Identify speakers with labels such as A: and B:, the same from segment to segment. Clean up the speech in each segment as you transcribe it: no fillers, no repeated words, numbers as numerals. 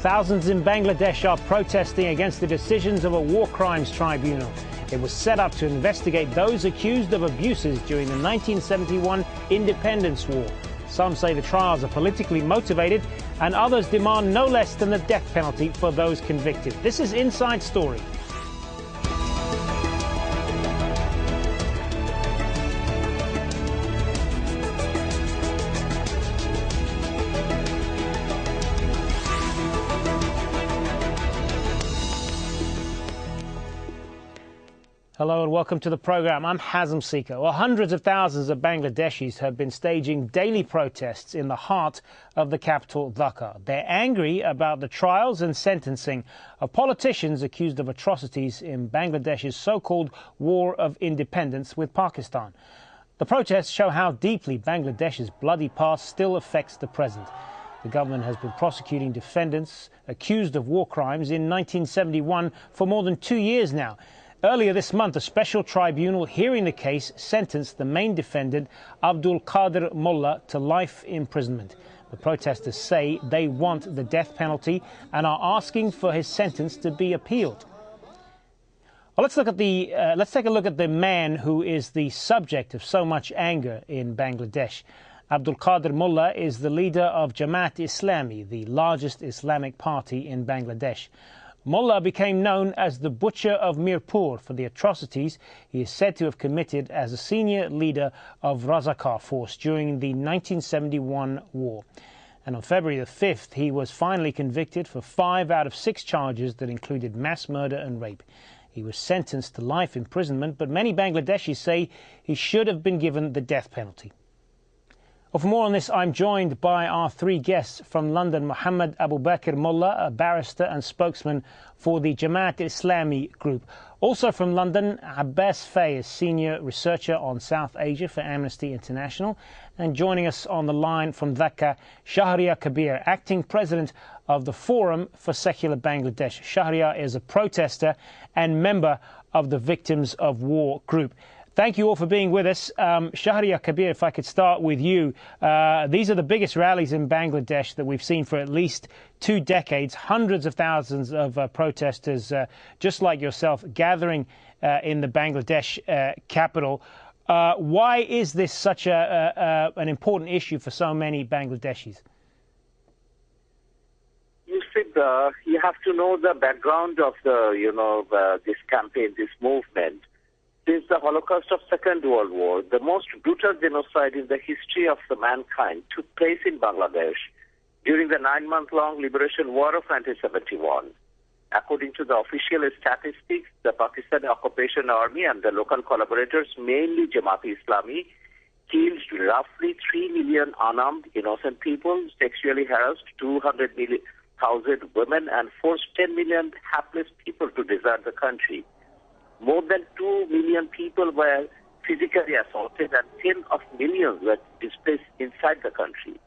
A: Thousands in Bangladesh are protesting against the decisions of a war crimes tribunal. It was set up to investigate those accused of abuses during the 1971 independence war. Some say the trials are politically motivated, and others demand no less than the death penalty for those convicted. This is Inside Story. Hello and welcome to the program. I'm Hazem Sika. Well, hundreds of thousands of Bangladeshis have been staging daily protests in the heart of the capital, Dhaka. They're angry about the trials and sentencing of politicians accused of atrocities in Bangladesh's so-called war of independence with Pakistan. The protests show how deeply Bangladesh's bloody past still affects the present. The government has been prosecuting defendants accused of war crimes in 1971 for more than 2 years now. Earlier this month, a special tribunal hearing the case sentenced the main defendant, Abdul Qadir Mullah, to life imprisonment. The protesters say they want the death penalty and are asking for his sentence to be appealed. Well, let's take a look at the man who is the subject of so much anger in Bangladesh. Abdul Qadir Mullah is the leader of Jamaat-e-Islami, the largest Islamic party in Bangladesh. Mullah became known as the Butcher of Mirpur for the atrocities he is said to have committed as a senior leader of Razakar force during the 1971 war. And on February the 5th, he was finally convicted for 5 out of 6 charges that included mass murder and rape. He was sentenced to life imprisonment, but many Bangladeshis say he should have been given the death penalty. Well, for more on this, I'm joined by our 3 guests from London. Muhammad Abu Bakr Mullah, a barrister and spokesman for the Jamaat-e-Islami group. Also from London, Abbas Fayez, senior researcher on South Asia for Amnesty International. And joining us on the line from Dhaka, Shahriar Kabir, acting president of the Forum for Secular Bangladesh. Shahriar is a protester and member of the Victims of War group. Thank you all for being with us. Shahriar Kabir, if I could start with you. These are the biggest rallies in Bangladesh that we've seen for at least 2 decades. Hundreds of thousands of protesters, just like yourself, gathering in the Bangladesh capital. Why is this such an important issue for so many Bangladeshis?
B: You see, you have to know the background of this campaign, this movement. Since the Holocaust of Second World War, the most brutal genocide in the history of the mankind took place in Bangladesh during the 9-month-long liberation war of 1971. According to the official statistics, the Pakistani occupation army and the local collaborators, mainly Jamaat-e-Islami, killed roughly 3 million unarmed innocent people, sexually harassed 200,000 women, and forced 10 million hapless people to desert the country. More than 2 million people were physically assaulted and tens of millions were displaced inside the country.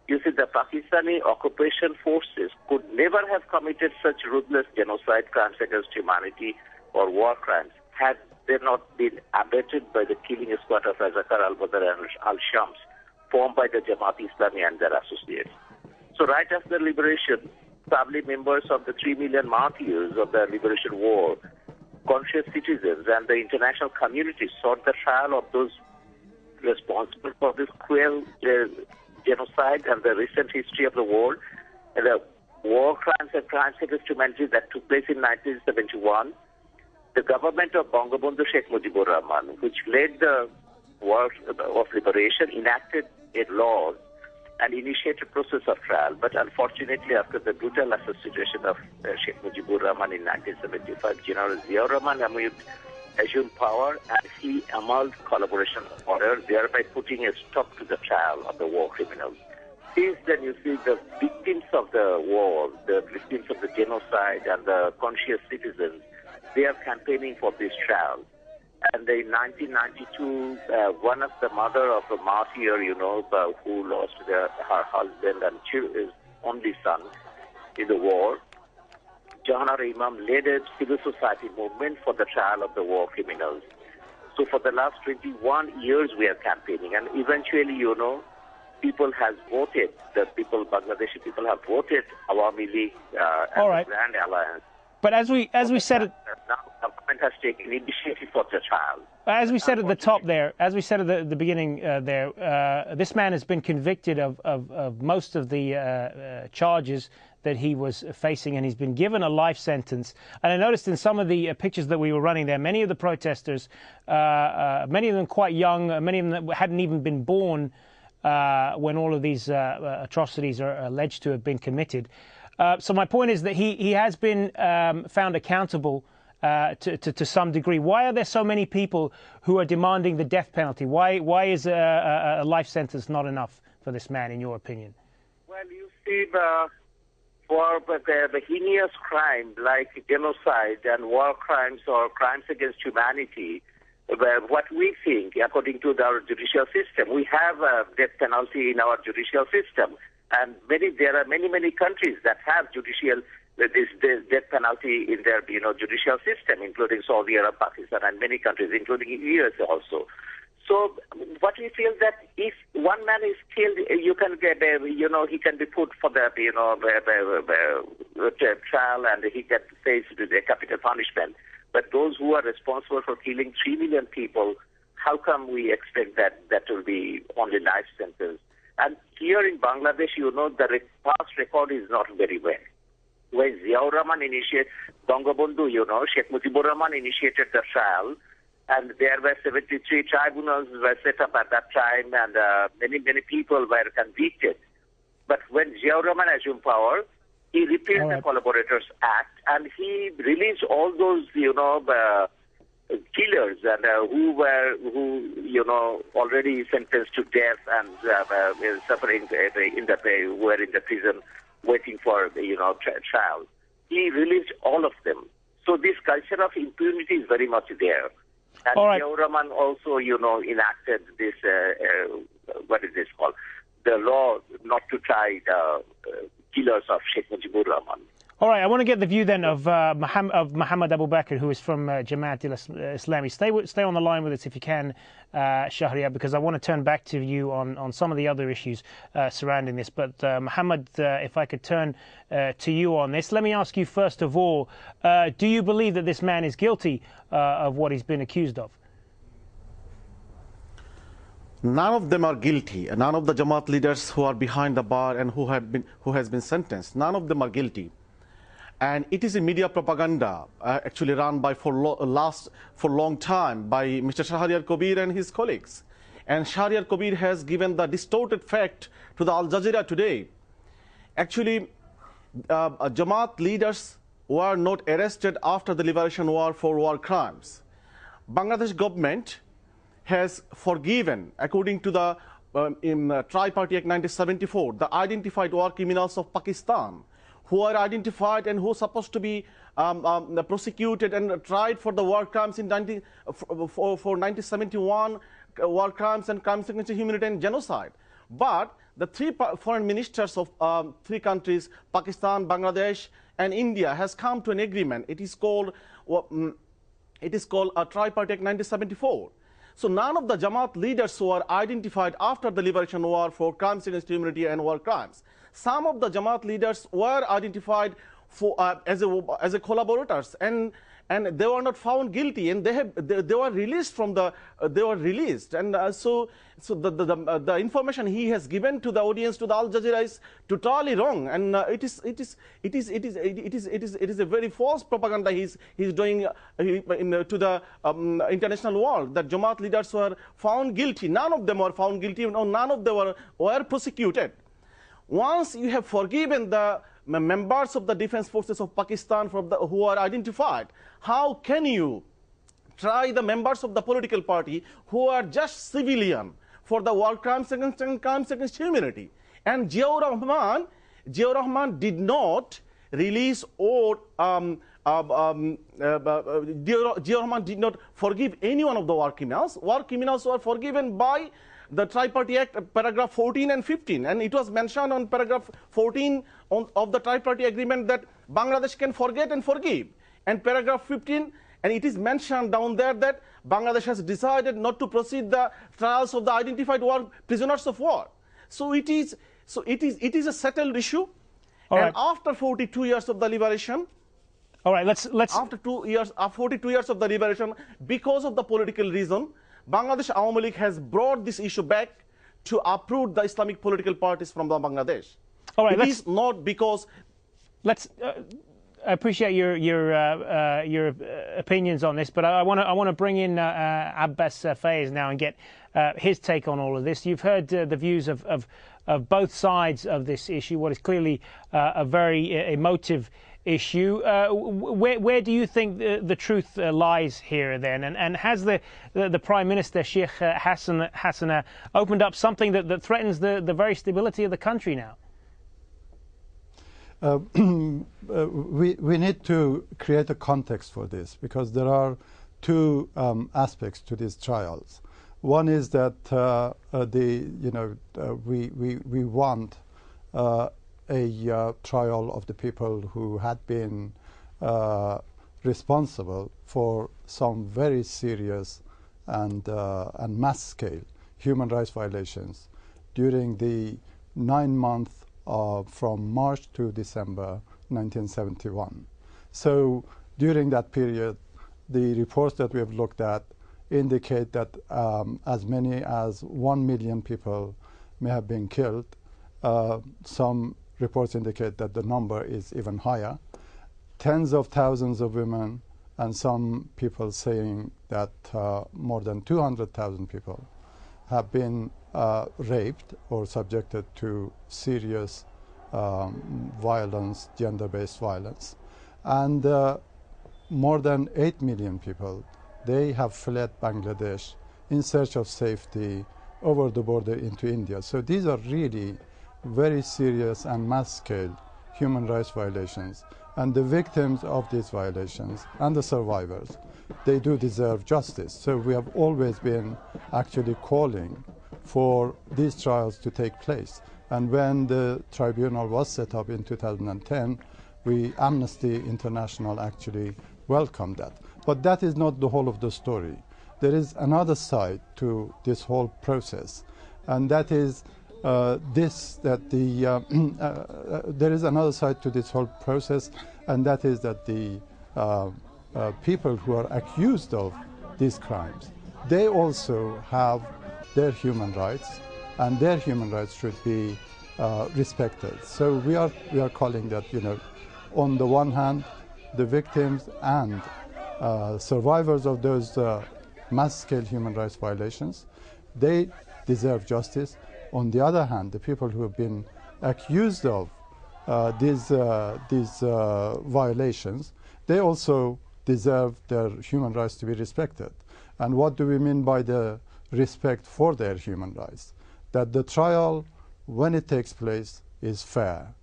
B: You see, the Pakistani occupation forces could never have committed such ruthless genocide, crimes against humanity, or war crimes had they not been abetted by the killing squad of Razakar al-Badr and al-Shams, formed by the Jamaat-e-Islami and their associates. So right after liberation, family members of the 3 million martyrs of the liberation war, conscious citizens and the international community sought the trial of those responsible for this cruel genocide and the recent history of the war, and the war crimes and crimes against humanity that took place in 1971. The government of Bangabandhu Sheikh Mujibur Rahman, which led the war of liberation, enacted a law and initiated a process of trial. But unfortunately, after the brutal assassination of Sheikh Mujibur Rahman in 1975, General Ziaur Rahman assumed power and he annulled collaboration order, thereby putting a stop to the trial of the war criminals. Since then, you see the victims of the war, the victims of the genocide and the conscious citizens, they are campaigning for this trial. And in 1992, one of the mother of a martyr, who lost her husband and his only son in the war, Jahana Imam led a civil society movement for the trial of the war criminals. So for the last 21 years, we are campaigning. And eventually, people has voted, Bangladeshi people have voted Awami League and
A: All right.
B: the Grand Alliance.
A: But as we said,
B: Now government has taken initiative for the trial.
A: as we said at the top there, as we said at the beginning this man has been convicted of most of the charges that he was facing, and he's been given a life sentence. And I noticed in some of the pictures that we were running there, many of the protesters, many of them quite young, many of them that hadn't even been born when all of these atrocities are alleged to have been committed. So my point is that he has been found accountable to some degree. Why are there so many people who are demanding the death penalty? Why is a life sentence not enough for this man, in your opinion?
B: Well, you see, for the heinous crime like genocide and war crimes or crimes against humanity, what we think, according to our judicial system, we have a death penalty in our judicial system. And there are many countries that have this death penalty in their judicial system, including Saudi Arabia, Pakistan, and many countries, including US also. So what we feel that if one man is killed, you can get he can be put for the trial and he can face the capital punishment. But those who are responsible for killing 3 million people, how come we expect that will be only life sentence? And here in Bangladesh, the past record is not very well. When Ziaur Rahman initiated, Bangabandhu, Sheikh Mujibur Rahman initiated the trial, and there were 73 tribunals were set up at that time, and many people were convicted. But when Ziaur Rahman assumed power, he repealed the Collaborators Act, and he released all those, killers and who were already sentenced to death and suffering in the were in the prison waiting for trial. He released all of them. So this culture of impunity is very much there. And Ziaur Rahman also enacted this what is this called, the law not to try the killers of Sheikh Mujibur Rahman.
A: All right, I want to get the view then of Muhammad Abu Bakr, who is from Jamaat al-Islami. Stay on the line with us if you can, Shahriar, because I want to turn back to you on some of the other issues surrounding this. But Muhammad, if I could turn to you on this, let me ask you first of all, do you believe that this man is guilty of what he's been accused of?
C: None of them are guilty. None of the Jamaat leaders who are behind the bar and who has been sentenced, none of them are guilty. And it is a media propaganda actually run by for long time by Mr. Shahriar Kabir and his colleagues. And Shahriar Kabir has given the distorted fact to the Al Jazeera today. Actually, Jamaat leaders were not arrested after the Liberation War for war crimes. Bangladesh government has forgiven, according to the Tri-Party Act 1974, the identified war criminals of Pakistan, who are identified and who are supposed to be prosecuted and tried for the war crimes in for 1971 war crimes and crimes against humanity and genocide. But the three foreign ministers of 3 countries, Pakistan, Bangladesh, and India, has come to an agreement. It is called a Tri-Party Act 1974. So none of the Jamaat leaders who are identified after the Liberation War for crimes against humanity and war crimes, some of the Jamaat leaders were identified for, as collaborators, and they were not found guilty, and they were released from the and so the information he has given to the audience, to the Al Jazeera, is totally wrong, and it is a very false propaganda he's doing to the international world, that Jamaat leaders were found guilty. None of them were found guilty. No, none of them were prosecuted. Once you have forgiven the members of the defense forces of Pakistan who are identified, how can you try the members of the political party who are just civilian for the war crimes and crimes against humanity? And Ziaur Rahman did not release or Ziaur Rahman did not forgive any one of the war criminals. War criminals were forgiven by the Tri-Party Act, paragraph 14 and 15, and it was mentioned on paragraph 14 of the Tri-Party Agreement that Bangladesh can forget and forgive. And paragraph 15, and it is mentioned down there that Bangladesh has decided not to proceed the trials of the identified war prisoners of war. So it is a settled issue.
A: All
C: and
A: right.
C: after 42 years of the liberation,
A: All right, let's
C: after 42 years of the liberation, because of the political reason, Bangladesh Awami League has brought this issue back to uproot the Islamic political parties from the Bangladesh.
A: All right,
C: it is not because.
A: I appreciate your opinions on this, but I want to bring in Abbas Faiz now and get his take on all of this. You've heard the views of both sides of this issue. What is clearly a very emotive issue. Where do you think the truth lies here then? And has the Prime Minister Sheikh Hasina opened up something that threatens the very stability of the country now?
D: We need to create a context for this, because there are two aspects to these trials. One is that we want a trial of the people who had been responsible for some very serious and mass-scale human rights violations during the 9 months from March to December 1971. So during that period, the reports that we have looked at indicate that as many as 1 million people may have been killed. Some reports indicate that the number is even higher. Tens of thousands of women, and some people saying that more than 200,000 people have been raped or subjected to serious violence, gender-based violence. And more than 8 million people, they have fled Bangladesh in search of safety over the border into India. So these are really very serious and mass-scale human rights violations. And the victims of these violations and the survivors, they do deserve justice. So we have always been actually calling for these trials to take place. And when the tribunal was set up in 2010, Amnesty International actually welcomed that. But that is not the whole of the story. There is another side to this whole process, and that is there is another side to this whole process, and that is that the people who are accused of these crimes, they also have their human rights, and their human rights should be respected. So we are calling that, on the one hand, the victims and survivors of those mass-scale human rights violations, they deserve justice. On the other hand, the people who have been accused of these violations, they also deserve their human rights to be respected. And what do we mean by the respect for their human rights? That the trial, when it takes place, is fair,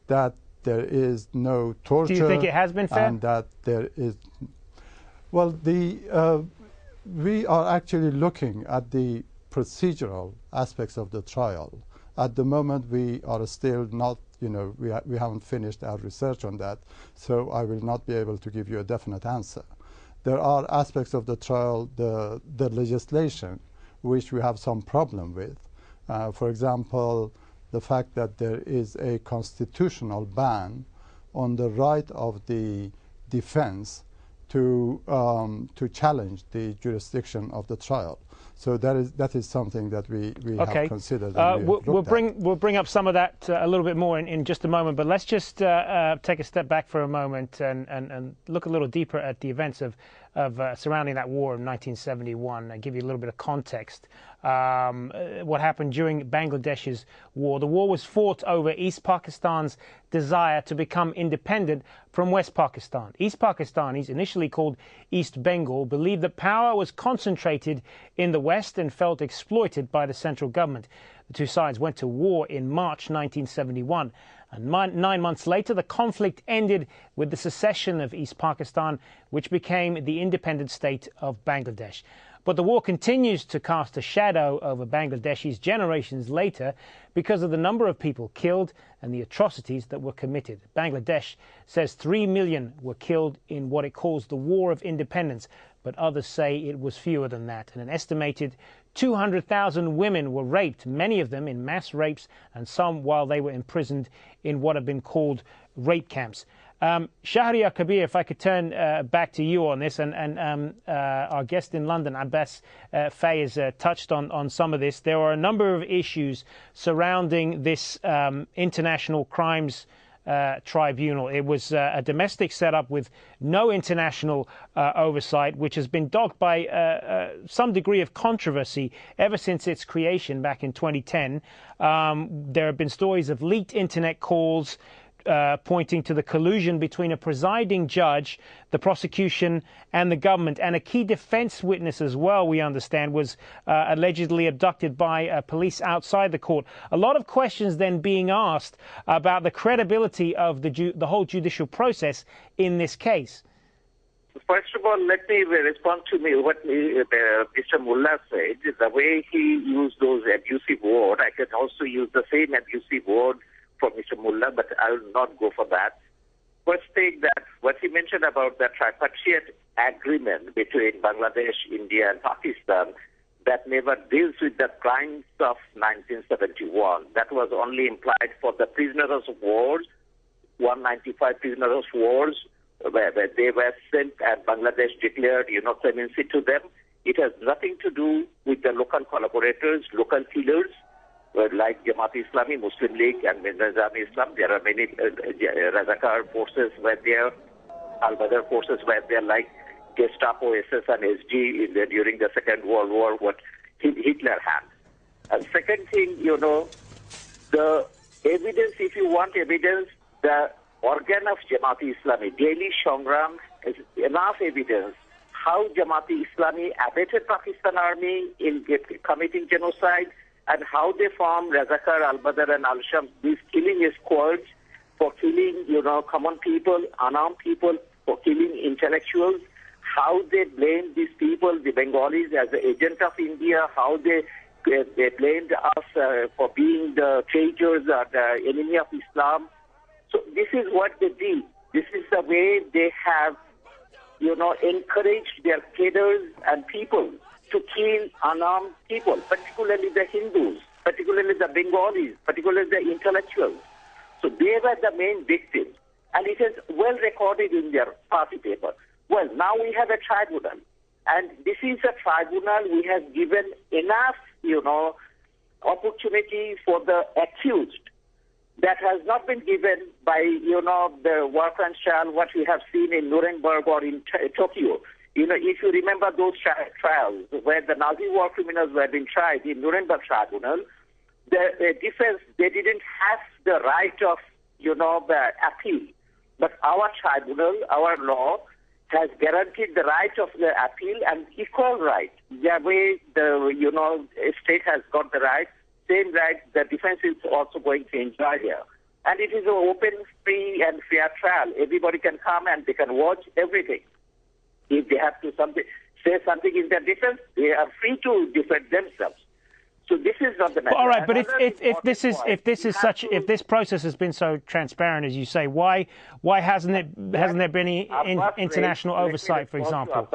D: that there is no torture.
A: Do you think it has been fair?
D: And that there is, well, we are actually looking at the procedural aspects of the trial. At the moment, we are still not, we haven't finished our research on that, so I will not be able to give you a definite answer. There are aspects of the trial, the legislation, which we have some problem with. For example, the fact that there is a constitutional ban on the right of the defense to challenge the jurisdiction of the trial. So that is something that we have considered.
A: We'll bring up some of that a little bit more in just a moment, but let's just take a step back for a moment and look a little deeper at the events of surrounding that war of 1971 and give you a little bit of context. What happened during Bangladesh's war. The war was fought over East Pakistan's desire to become independent from West Pakistan. East Pakistanis, initially called East Bengal, believed that power was concentrated in the West and felt exploited by the central government. The two sides went to war in March 1971. And 9 months later, the conflict ended with the secession of East Pakistan, which became the independent state of Bangladesh. But the war continues to cast a shadow over Bangladeshis generations later because of the number of people killed and the atrocities that were committed. Bangladesh says 3 million were killed in what it calls the War of Independence, but others say it was fewer than that. And an estimated 200,000 women were raped, many of them in mass rapes and some while they were imprisoned in what have been called rape camps. Shahriar Kabir, if I could turn back to you on this, and our guest in London, Abbas Faye, has touched on some of this. There are a number of issues surrounding this international crimes tribunal. It was a domestic setup with no international oversight, which has been dogged by some degree of controversy ever since its creation back in 2010. There have been stories of leaked internet calls pointing to the collusion between a presiding judge, the prosecution and the government. And a key defense witness as well, we understand, was allegedly abducted by police outside the court. A lot of questions then being asked about the credibility of the whole judicial process in this case.
B: First of all, let me respond to what Mr. Mullah said. The way he used those abusive words, I can also use the same abusive word for Mr. Mullah, but I will not go for that. First thing, that what he mentioned about the tripartite agreement between Bangladesh, India and Pakistan that never deals with the crimes of 1971. That was only implied for the prisoners of war, 195 prisoners of war, where they were sent and Bangladesh declared, clemency to them. It has nothing to do with the local collaborators, local killers, like Jamaat-e-Islami, Muslim League and Nizam-e-Islam. There are many Razakar forces were there, Al-Badr forces were there, like Gestapo, SS and SG during the Second World War, what Hitler had. And second thing, the evidence, if you want evidence, the organ of Jamaat-e-Islami, Daily Shongram, is enough evidence how Jamaat-e-Islami abetted Pakistan army in committing genocide, and how they formed Razakar, Al-Badr and Al-Shams, these killing squads for killing, common people, unarmed people, for killing intellectuals, how they blamed these people, the Bengalis, as the agent of India, how they blamed us for being the traitors or the enemy of Islam. So this is what they did. This is the way they have, encouraged their cadres and people to kill unarmed people, particularly the Hindus, particularly the Bengalis, particularly the intellectuals. So they were the main victims. And it is well recorded in their party paper. Well, now we have a tribunal. And this is a tribunal we have given enough, opportunity for the accused that has not been given by, the war crimes trial, what we have seen in Nuremberg or in Tokyo. If you remember those trials where the Nazi war criminals were being tried in Nuremberg tribunal, the defense, they didn't have the right of, the appeal. But our tribunal, our law, has guaranteed the right of the appeal and equal right. The way the, state has got the right, same right the defense is also going to enjoy here. And it is an open, free and fair trial. Everybody can come and they can watch everything. If they have to say something in their defense, they are free to defend themselves. So this is not the matter.
A: All right, but if this process has been so transparent as you say, why hasn't there been any international oversight, for example?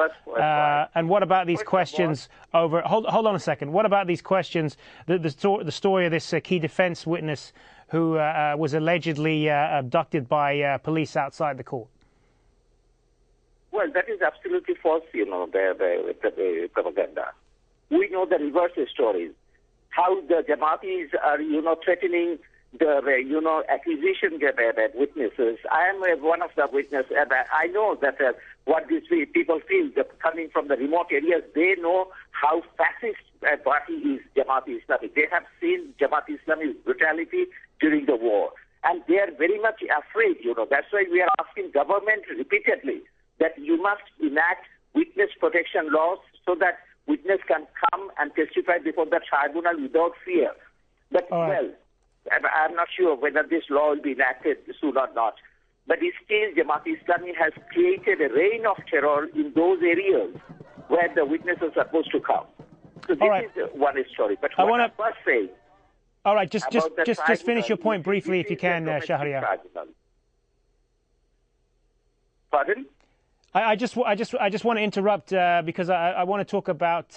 A: And what about these questions over? Hold on a second. What about these questions? The story of this key defense witness who was allegedly abducted by police outside the court.
B: Well, that is absolutely false, the propaganda. We know the reverse stories, how the Jamaatis are, threatening the, accusation witnesses. I am one of the witnesses, and I know that what these people feel, coming from the remote areas, they know how fascist party is Jamaat-e-Islami. They have seen Jamaat-e-Islami's brutality during the war, and they are very much afraid, That's why we are asking government repeatedly that you must enact witness protection laws so that witness can come and testify before the tribunal without fear. But, well, I'm not sure whether this law will be enacted soon or not. But still, Jamaat-e-Islami has created a reign of terror in those areas where the witnesses are supposed to come. So this is one story. But what I must say...
A: All right, just finish your point briefly if you can, Shahriar.
B: Pardon?
A: I just want to interrupt because I want to talk about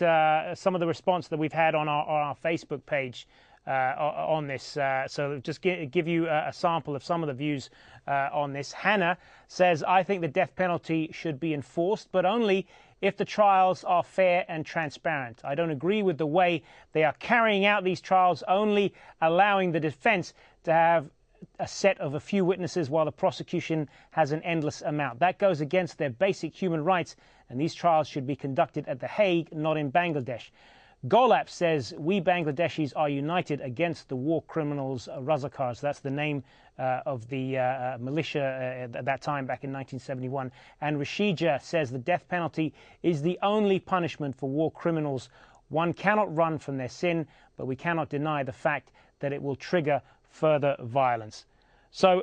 A: some of the response that we've had on our Facebook page on this. So just give you a sample of some of the views on this. Hannah says, I think the death penalty should be enforced, but only if the trials are fair and transparent. I don't agree with the way they are carrying out these trials, only allowing the defense to have a set of a few witnesses while the prosecution has an endless amount. That goes against their basic human rights, and these trials should be conducted at The Hague, not in Bangladesh. Golap says, we Bangladeshis are united against the war criminals Razakars. That's the name of the militia at that time, back in 1971. And Rashija says the death penalty is the only punishment for war criminals. One cannot run from their sin, but we cannot deny the fact that it will trigger further violence. So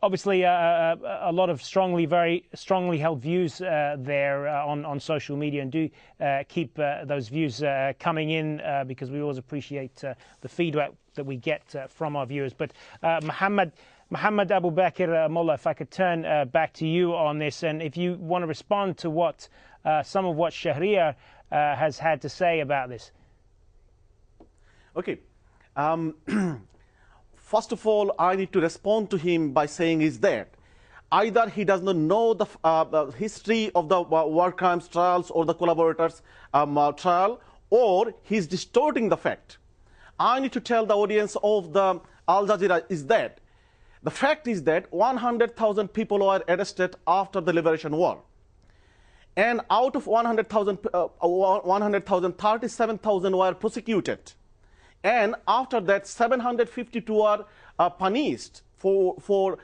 A: obviously a lot of very strongly held views there on social media, and do keep those views coming in because we always appreciate the feedback that we get from our viewers. But Muhammad Abu Bakr Mullah, if I could turn back to you on this, and if you want to respond to what some of what Shahriar has had to say about this.
C: Okay. First of all, I need to respond to him by saying is that either he does not know the history of the war crimes trials or the collaborators trial, or he's distorting the fact. I need to tell the audience of the Al Jazeera is that the fact is that 100,000 people were arrested after the Liberation War. And out of 100,000, 37,000 were prosecuted. And after that, 752 are punished under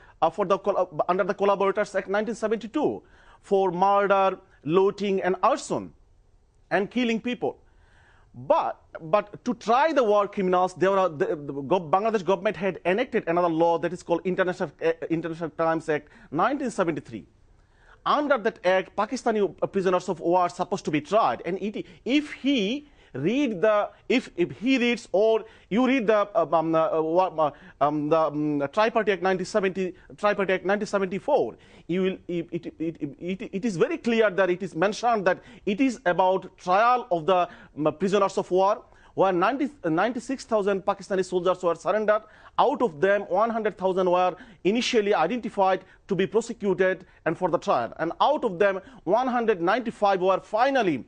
C: the Collaborators Act 1972 for murder, looting, and arson, and killing people. But to try the war criminals, the Bangladesh government had enacted another law that is called International Crimes Act 1973. Under that act, Pakistani prisoners of war are supposed to be tried, and if he reads or you read the Tripartite Act 1974, it is very clear that it is mentioned that it is about trial of the prisoners of war, where 96,000 Pakistani soldiers were surrendered. Out of them, 100,000 were initially identified to be prosecuted and for the trial, and out of them, 195 were finally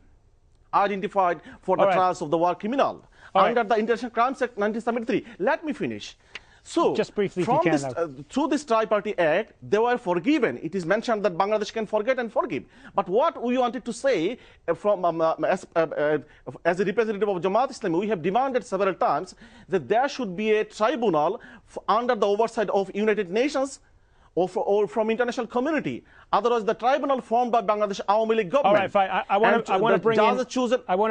C: identified for the trials of the war criminal under the International Crimes Act 1973. Let me finish. So,
A: just briefly,
C: from this, through this Tripartite Act, they were forgiven. It is mentioned that Bangladesh can forget and forgive. But what we wanted to say from as a representative of Jamaat Islami, we have demanded several times that there should be a tribunal under the oversight of United Nations or from international community. Otherwise, the tribunal formed by Bangladesh Awami League government.
A: All right, fine. I want to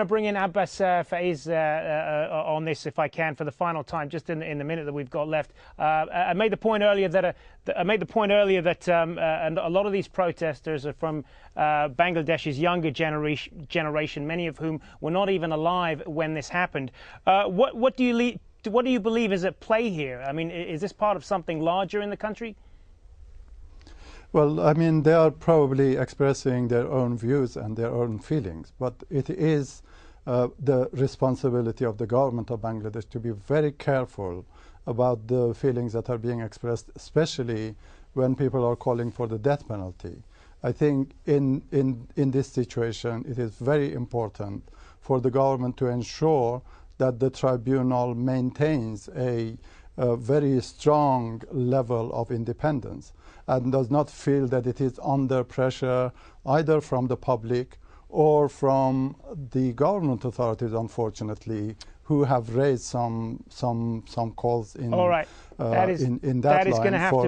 A: bring in Abbas Faiz on this, if I can, for the final time, just in the minute that we've got left. I made the point earlier that and a lot of these protesters are from Bangladesh's younger generation, many of whom were not even alive when this happened. What do you believe is at play here? I mean, is this part of something larger in the country?
D: Well, I mean, they are probably expressing their own views and their own feelings, but it is the responsibility of the government of Bangladesh to be very careful about the feelings that are being expressed, especially when people are calling for the death penalty. I think in this situation, it is very important for the government to ensure that the tribunal maintains a very strong level of independence and does not feel that it is under pressure either from the public or from the government authorities, unfortunately, who have raised some calls in
A: All right. That is going to have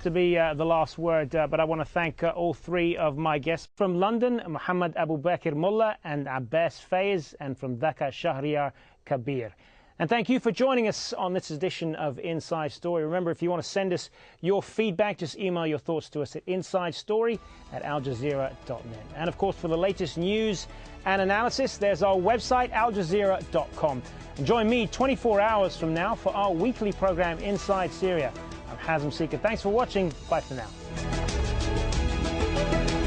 A: to be the last word. But I want to thank all three of my guests from London, Muhammad Abu Bakr Mullah and Abbas Faiz, and from Dhaka, Shahriar Kabir. And thank you for joining us on this edition of Inside Story. Remember, if you want to send us your feedback, just email your thoughts to us at insidestory@aljazeera.net. And of course, for the latest news and analysis, there's our website, aljazeera.com. And join me 24 hours from now for our weekly program, Inside Syria. I'm Hazem Sika. Thanks for watching. Bye for now. Bye.